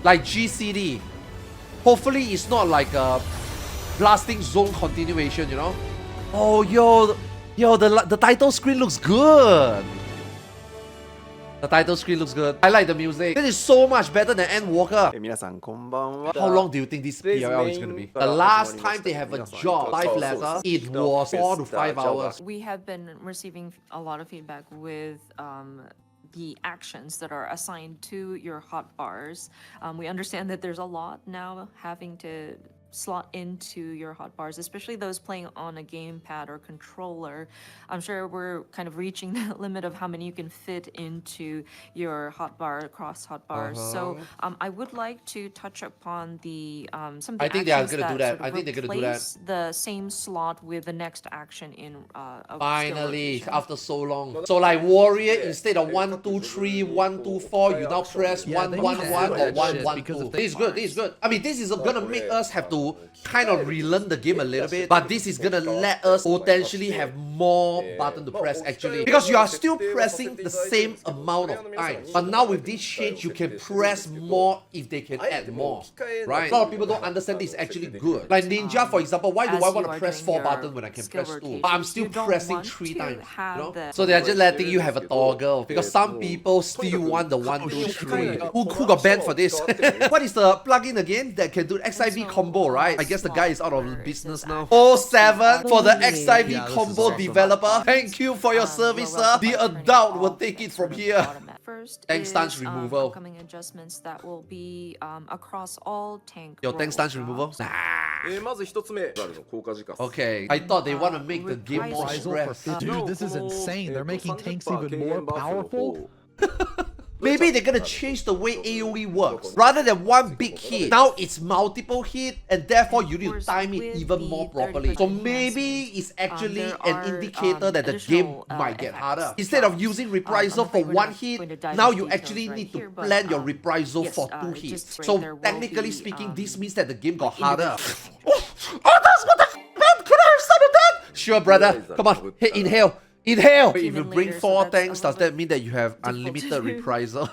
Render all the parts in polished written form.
like GCD. Hopefully it's not like a blasting zone continuation, you know? Oh, yo, the title screen looks good. The title screen looks good. I like the music. This is so much better than Endwalker. How long do you think this PLL is going to be? The last time they have a job live letter, it was 4 to 5 hours. We have been receiving a lot of feedback with the actions that are assigned to your hotbars. We understand that there's a lot now having to slot into your hotbars, especially those playing on a gamepad or controller. I'm sure we're kind of reaching the limit of how many you can fit into your hotbar across hotbars. So I would like to touch upon the some of the I think they are actions gonna do that that. sort of I think they're gonna do that. replace the same slot with the next action in a skill Finally, rotation. after so long. So like warrior, instead of 1, 2, 3, 1, 2, 4, you now press 1, 1, 1 or 1, 1, 2. This is good. This is good. I mean, this is gonna make us have to kind of relearn the game a little bit, but this is gonna let us potentially have more button to press actually, because you are still pressing the same amount of time. But now with this change, you can press more if they can add more, right? A lot of people don't understand this is actually good. Like Ninja, for example, why do I want to press 4 buttons when I can press 2? But I'm still pressing 3 times, you know? So they're just letting you have a toggle, because some people still want the 1, 2, 3. Who got banned for this? What is the plugin again that can do XIV combo, right? I guess the guy is out of business now. 07 for the XIV combo developer. Thank you for your service, sir. The adult will take it from here. First Tank stance is, removal. upcoming adjustments that will be across all tank Your tank role stance jobs. removal? Nah. まず一つ目、効果時間。 Okay, I thought they want to make the game more Reprisal stress. Dude, this is insane. They're making tanks even more powerful. Maybe they're gonna change the way AoE works. Rather than one big hit, now it's multiple hit, and therefore you need to time it even more properly. So maybe it's actually an indicator that the game might get harder. Instead of using reprisal for one hit, now you actually need to plan your reprisal for 2 hits. So technically speaking, this means that the game got harder. Oh, that's what the man! Could I have started that? Sure, brother. Come on, hey, inhale. Inhale! Wait, if you bring 4 tanks, does that mean that you have unlimited reprisal?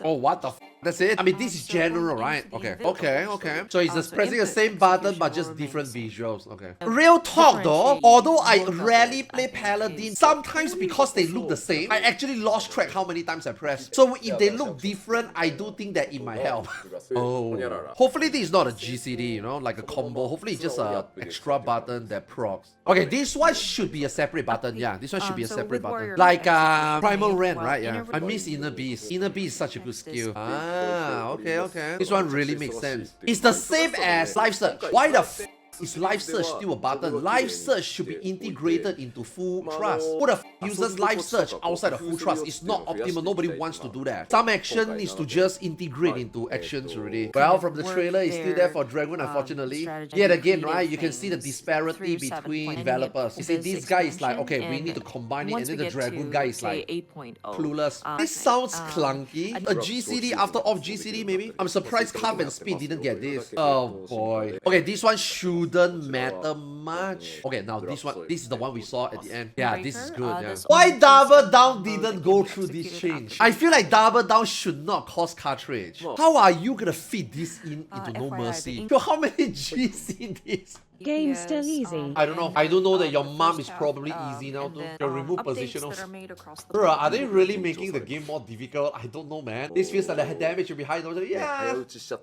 Oh, what the f? That's it? I mean, this is general, right? Okay. Okay. So it's just pressing the same button, but just different visuals. Okay. Real talk though, although I rarely play Paladin, sometimes because they look the same, I actually lost track how many times I press. So if they look different, I do think that it might help. Oh. Hopefully this is not a GCD, you know, like a combo. Hopefully it's just a extra button that procs. Okay, this one should be a separate button. Yeah, this one should be a separate button. Like Primal Ren, right? Yeah. I miss Inner Beast. Inner Beast is such a good skill. Okay. This one really makes sense. It's the same as Life Search. Why the f is Life Search still a button? Life Search should be integrated into Full Trust. Who the f uses Life Search outside of Full Trust? It's not optimal. Nobody wants to do that. Some action needs to just integrate into actions already. Well, from the trailer, it's still there for Dragon, unfortunately. Yet again, right, you can see the disparity between developers. You see, this guy is like, okay, we need to combine it, and then the Dragon guy is like clueless. This sounds clunky. A GCD after off GCD, maybe? I'm surprised Carp and Speed didn't get this. Oh boy. Okay, this one shouldn't matter much. Okay, now this is the one we saw at the end. Yeah, this is good. Yeah. Why Double Down didn't go through this change? I feel like Double Down should not cost cartridge. How are you gonna fit this into No Mercy? Yo, how many G's in this? Game still easy. I don't know. I don't know that your mom is probably easy now too. Your remove positionals. Bro, are they really making the game more difficult? I don't know, man. This feels like the damage will be high. Yeah,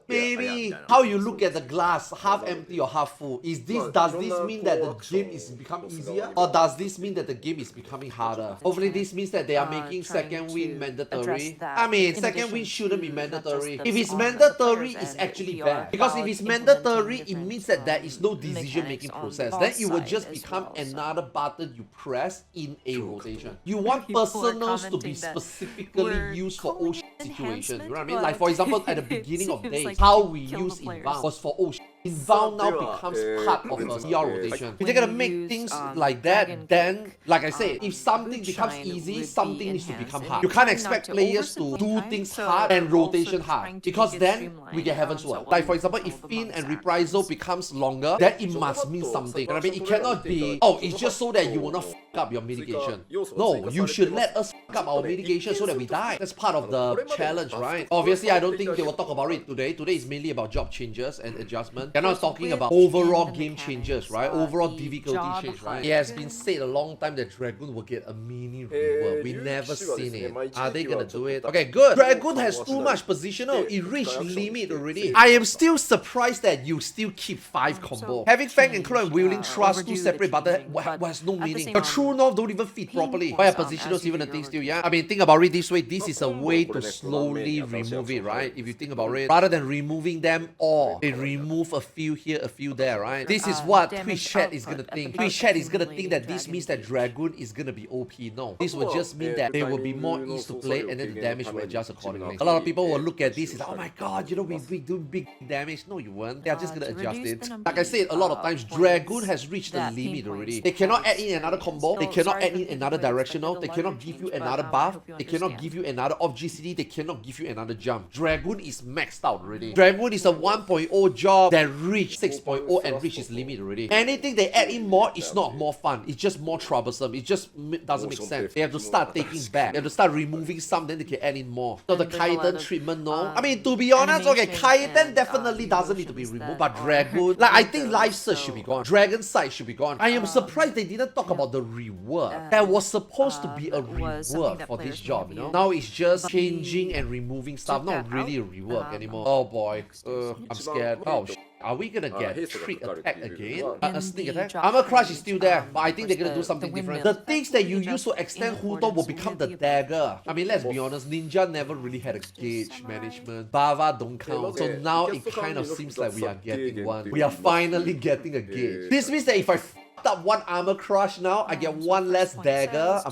maybe. How you look at the glass, half empty or half full? Does this mean that the game is becoming easier? Or does this mean that the game is becoming harder? Hopefully this means that they are making second win mandatory. I mean, second win shouldn't be mandatory. If it's mandatory, it's actually bad. Because if it's mandatory, it means that there is no decision-making process. Then it will just become another button you press in a rotation. You want personals to be specifically used for oh shit situations. You know what I mean? Like for example, at the beginning of days, how we use Inbound was for oh shit. Inbound now becomes part of a CR rotation. If they're gonna make things like that, then, like I said, if something becomes easy, something needs to become hard. You can't expect players to do things hard and rotation hard, because then we get Heaven's Word. Like for example, if Fin and Reprisal becomes longer, then it must mean something. You know what I mean? It cannot be, oh, it's just so that you will not up your mitigation. No, you should let us up our mitigation so that we die. That's part of the challenge, right? Obviously, I don't think they will talk about it today. Today is mainly about job changes and adjustment. They're not talking about overall game changes, right? Overall difficulty change, right? It has been said a long time that Dragoon will get a mini rework. We never seen it. Are they gonna do it? Okay, good. Dragoon has too much positional. It reached limit already. I am still surprised that you still keep 5 combo. Having Fang and Claw and Wheeling Trust 2 separate, but that has no meaning. The True North don't even fit properly. Why are positionals even a thing still? Yeah. I mean, think about it this way. This is a way to slowly remove it, right? If you think about it, rather than removing them all, they remove a few here, a few there, right? This is what Twitch chat is gonna think. Twitch chat is gonna think that this means that Dragoon is gonna be OP. No, this will just mean that there will be more ease to play, and then the damage will adjust accordingly. A lot of people will look at this and like, oh my god, you know, we do big damage. No, you won't. They are just gonna adjust it. Like I said, a lot of times Dragoon has reached the limit already. They cannot add in another combo. They cannot add in another directional. They cannot give you another buff. They cannot give you another off GCD. They cannot give you another jump. Dragoon is maxed out already. Dragoon is a 1.0 job that reached 6.0 and reached its limit already. Anything they add in more is not more fun. It's just more troublesome. It just doesn't make sense. They have to start taking back. They have to start removing some, then they can add in more. So the Kaiten treatment, no. I mean, to be honest, okay, Kaiten definitely doesn't need to be removed, but Dragoon, like I think Life Surge should be gone. Dragon Sight should be gone. I am surprised they didn't talk about the rework. That was supposed to be a rework for this job, you know. Now it's just changing and removing stuff, not really a rework anymore. Oh boy, I'm scared. Oh shit. Are we gonna get trick attack again? A sneak attack? Armor Crush is still there, but I think they're gonna do something different. The things that you use to extend Huton will become the dagger. I mean, let's be honest, Ninja never really had a gauge management. Bava don't count. So now it kind of seems like we are getting one. We are finally getting a gauge. This means that if I f***ed up one Armor Crush now, I get one less dagger.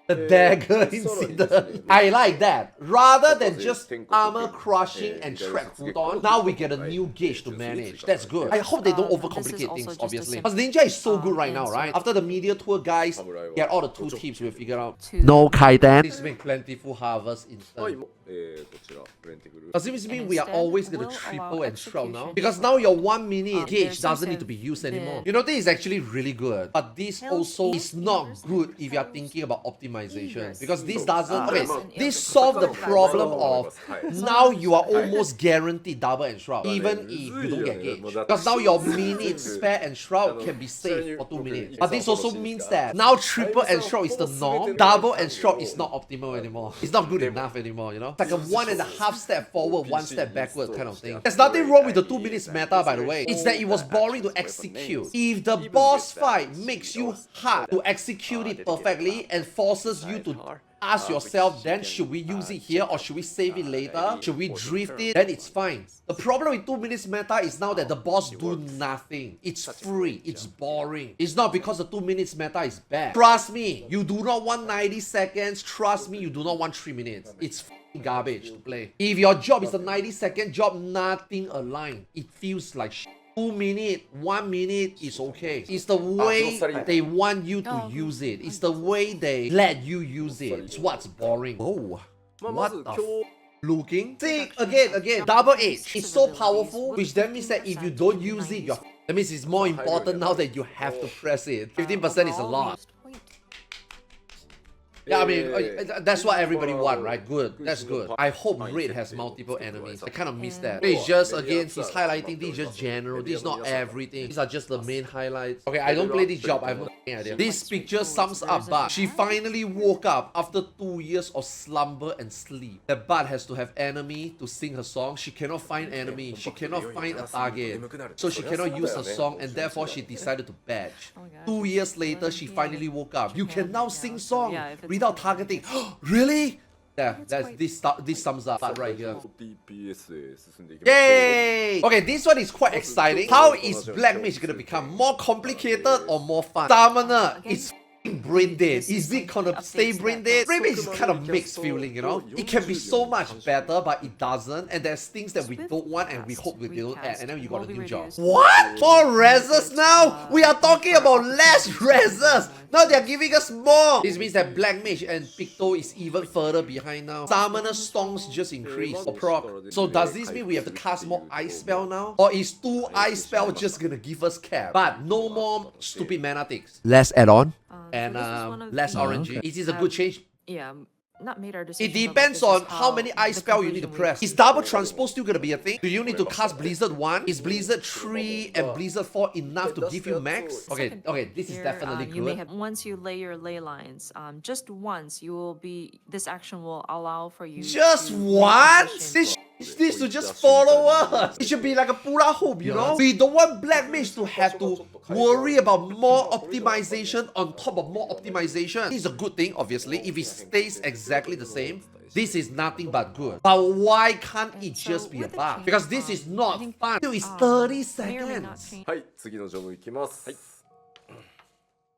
The dagger incident. I like that. Rather than just armor crushing and track Futon, now we get a new gauge to manage. That's good. I hope they don't overcomplicate things, obviously. Because Ninja is so good right now, right? After the media tour, guys, get all the 2 tips we'll figure out. No Kaiten. This makes plentiful harvest instant. Does this mean we are always gonna triple and shroud now? Because now your 1 minute gauge doesn't need to be used anymore. You know, this is actually really good. But this also is not good if you are thinking about optimization. Because this doesn't... Okay, this solves the problem of now you are almost guaranteed double and shroud, even if you don't get gauge. Because now your minute spare and shroud can be saved for 2 minutes. But this also means that now triple and shroud is the norm. Double and shroud is not optimal anymore. It's not good enough anymore, you know? It's like a 1.5 step forward, 1 step backward kind of thing. There's nothing wrong with the 2 minutes meta, by the way. It's that it was boring to execute. If the boss fight makes you hard to execute it perfectly and forces you to ask yourself, then should we use it here or should we save it later? Should we drift it? Then it's fine. The problem with 2 minutes meta is now that the boss do nothing. It's free. It's boring. It's not because the 2 minutes meta is bad. Trust me, you do not want 90 seconds. Trust me, you do not want 3 minutes. It's garbage to play. If your job is a 90-second job, nothing aligned. It feels like shit. 2 minutes, 1 minute is okay. It's the way they want you to use it. It's the way they let you use it. It's what's boring. Oh, what the f... Looking? See, again, double edge. It's so powerful, which then means that if you don't use it, you're... That means it's more important now that you have to press it. 15% is a lot. Yeah, I mean, that's what everybody wants, right? Good. That's good. I hope Raid has multiple enemies. I kind of miss that. It's just, again, he's highlighting, this is just general. This is not everything. These are just the main highlights. Okay, I don't play this job. I have no idea. This picture sums up Bud. She finally woke up after 2 years of slumber and sleep. That Bud has to have enemy to sing her song. She cannot find enemy. She cannot find a target. So she cannot use her song and therefore she decided to badge. 2 years later, she finally woke up. You can now sing song without targeting. Really? Yeah, this sums up right here. Yay! Okay, this one is quite exciting. How is Black Mage gonna become more complicated or more fun? Summoner, it's brain dead. Is it gonna stay brain dead? Brain Mage is kind of mixed feeling, you know? It can be so much better, but it doesn't. And there's things that we don't want and we hope we don't add. And then you got a new job. What? More reses now? We are talking about less reses. Now they're giving us more. This means that Black Mage and Picto is even further behind now. Summoner Stonks just increased or proc. So does this mean we have to cast more Ice Spell now? Or is 2 Ice Spell just gonna give us cap? But no more stupid mana ticks. Less add-on. and So this is one of less the- orangey. Okay. It is a good change. Yeah, not made our It decision. but, like, depends this is on how many ice the spell you need to conclusion we press. came Is double to. transpose still gonna be a thing? Do you need to cast Blizzard 1? Is Blizzard 3 and Blizzard 4 enough to give you max? Okay, Second okay, this is here, definitely you may good. have once you lay your ley lines, just once you will be. This action will allow for you. Just to once? reposition- This needs to just follow us. It should be like a Pura hoop, you know? We don't want Black Mage to have to worry about more optimization on top of more optimization. It's a good thing, obviously. If it stays exactly the same, this is nothing but good. But why can't it So just be a with the bug? change, Because this is not I think, fun. Dude, it's 30 may or may not seconds. change- はい次のジョブいきますはい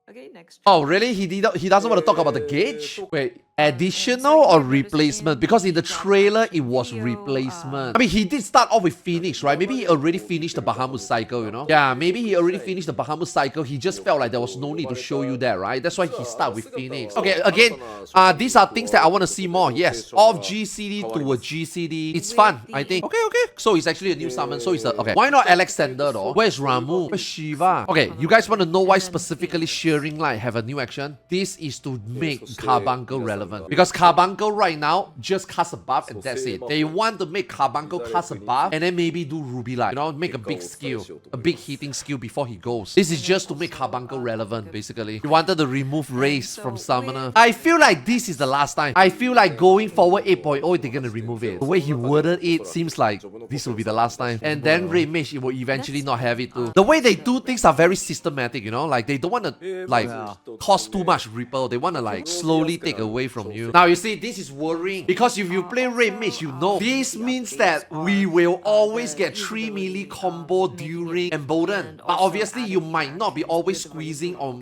Okay, next. Oh, really? He doesn't want to talk about the gauge? Wait, additional or replacement? Because in the trailer, it was replacement. I mean, he did start off with Phoenix, right? Maybe he already finished the Bahamut cycle, you know? Yeah, maybe he already finished the Bahamut cycle. He just felt like there was no need to show you that, right? That's why he started with Phoenix. Okay, again, these are things that I want to see more. Yes, off GCD to a GCD. It's fun, I think. Okay, okay. So it's actually a new summon. So it's a... Okay, why not Alexander, though? Where's Ramu? Where's Shiva? Okay, you guys want to know why specifically Shearing Light have a new action? This is to make Carbuncle relevant. Because Carbuncle right now just cast a buff and that's it. They want to make Carbuncle cast a buff and then maybe do Ruby Light. You know, make a big skill. A big hitting skill before he goes. This is just to make Carbuncle relevant, basically. You wanted to remove Race from Summoner. I feel like this is the last time. I feel like going forward 8.0, they're gonna remove it. The way he worded it seems like this will be the last time. And then Red Mage, it will eventually not have it too. The way they do things are very systematic, you know? Like, they don't want to, like, cost too much Ripple. They want to, like, slowly take away from you. Now, you see, this is worrying. Because if you play Red Mage, you know. This means that we will always get 3 melee combo during Embolden. But obviously, you might not be always squeezing or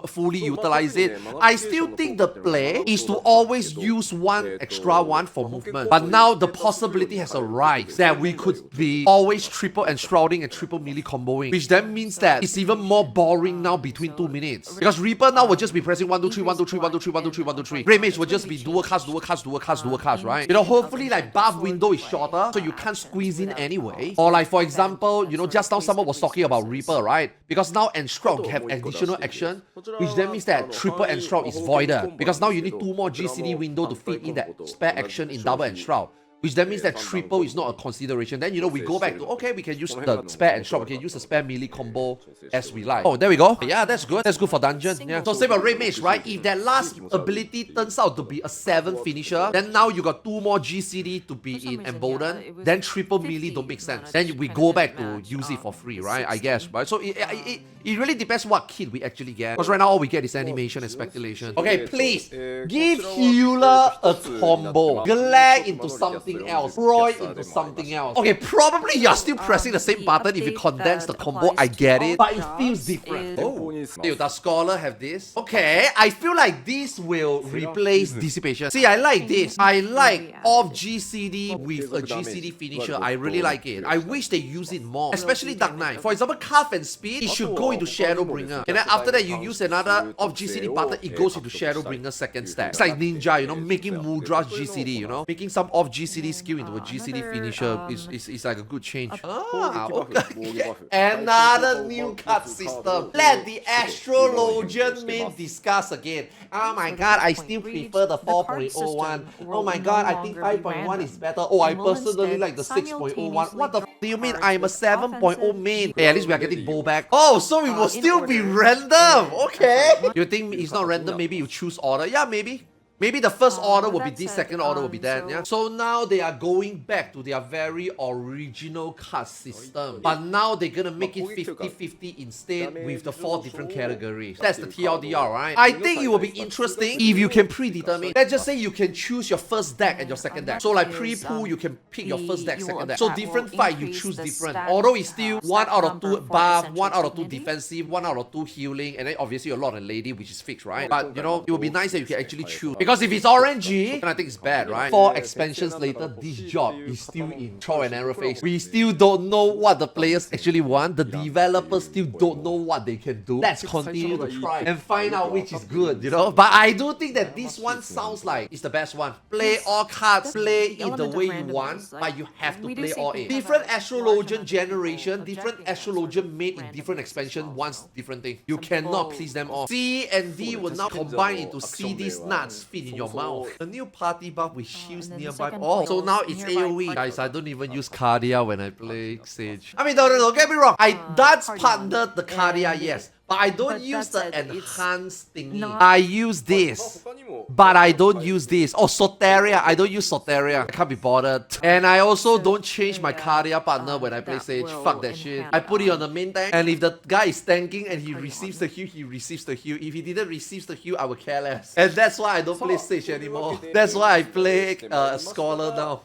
fully utilize it. I still think the play is to always use one extra one for movement. But now the possibility has arisen that we could be always triple enshrouding and triple melee comboing, which then means that it's even more boring now between 2 minutes. Because Reaper now will just be pressing 1, 2, 3, 1, 2, 3, 1, 2, 3, 1, 2, 3, 1, 2, 3. Red Mage will just be dual cast, dual cast, dual cast, dual cast, right? You know, hopefully like buff window is shorter, so you can't squeeze in anyway. Or like for example, you know, just now someone was talking about Reaper, right? Because now Enshroud have additional action, which then means that triple Enshroud is voided. Because now you need 2 more GCD window to fit in that spare action in double Enshroud. Which then means that triple is not a consideration. Then, you know, we go back to, okay, we can use the spare and shop. We can use the spare melee combo as we like. Oh, there we go. Yeah, that's good. That's good for dungeon. Yeah. So same about Red Mage, right? If that last ability turns out to be a 7 finisher, then now you got 2 more GCD to be in Embolden. Then triple melee don't make sense. Then we go back to use it for free, right? I guess, right? So it really depends what kit we actually get. Because right now all we get is animation and speculation. Okay, please give healer a combo. Glag into something else. Roy into something else. Okay, probably you're still pressing the same button if you condense the combo. I get it, but it feels different. Oh, does Scholar have this? Okay, I feel like this will replace Dissipation. See, I like this. I like off GCD with a GCD finisher. I really like it. I wish they use it more, especially Dark Knight. For example, Cuff and Speed, it should go into Shadowbringer. And then after that, you use another off GCD button, it goes into Shadowbringer second step. It's like Ninja, you know, making Mudra's GCD, you know, making some off GCD skill into a GCD finisher is like a good change. Ah, okay. Another new cut system. Let the Astrologian main discuss again. Oh my god, I still prefer the 4.01. Oh my god, I think 5.1 is better. Oh, I personally like the 6.01. What the f do you mean I'm a 7.0 main? Hey, at least we are getting bow back. Oh, so it will still be random. Okay. You think it's not random? Maybe you choose order. Yeah, maybe. Maybe the first order will be this, second order will be that, yeah? So now they are going back to their very original card system. But now they're gonna make it 50-50 instead with the 4 different categories. That's the TLDR, right? I think it will be interesting if you can predetermine. Let's just say you can choose your first deck and your second deck. So like pre-pool, you can pick your first deck, second deck. So different fight, you choose different. Although it's still 1 out of 2 buff, 1 out of 2 defensive, 1 out of 2 healing, and then obviously a lot of lady, which is fixed, right? But you know, it would be nice that you can actually choose. Because if it's RNG, then I think it's bad, right? 4 expansions later, this job is still in trial and error phase. We still don't know what the players actually want. The developers still don't know what they can do. Let's continue to try and find out which is good, you know? But I do think that this one sounds like it's the best one. Play all cards, play it the way you want, but you have to play all in. Different astrologian generation, different astrologian made in different expansion wants different thing. You cannot please them all. C and D will now combine into C. These nuts fit in your mouth. The new party buff with shields nearby. Oh, so now it's AoE. Guys, I don't even use Cardia when I play Sage. I mean, no, get me wrong. I dance partnered the Cardia, yes. But I don't use the enhanced thingy. I use this. But I don't use this. Oh, Soteria. I don't use Soteria. I can't be bothered. And I also don't change my Cardia partner when I play Sage. Fuck that shit. I put it on the main tank. And if the guy is tanking and he receives the heal, he receives the heal. If he didn't receive the heal, I will care less. And that's why I don't play Sage anymore. That's why I play Scholar now.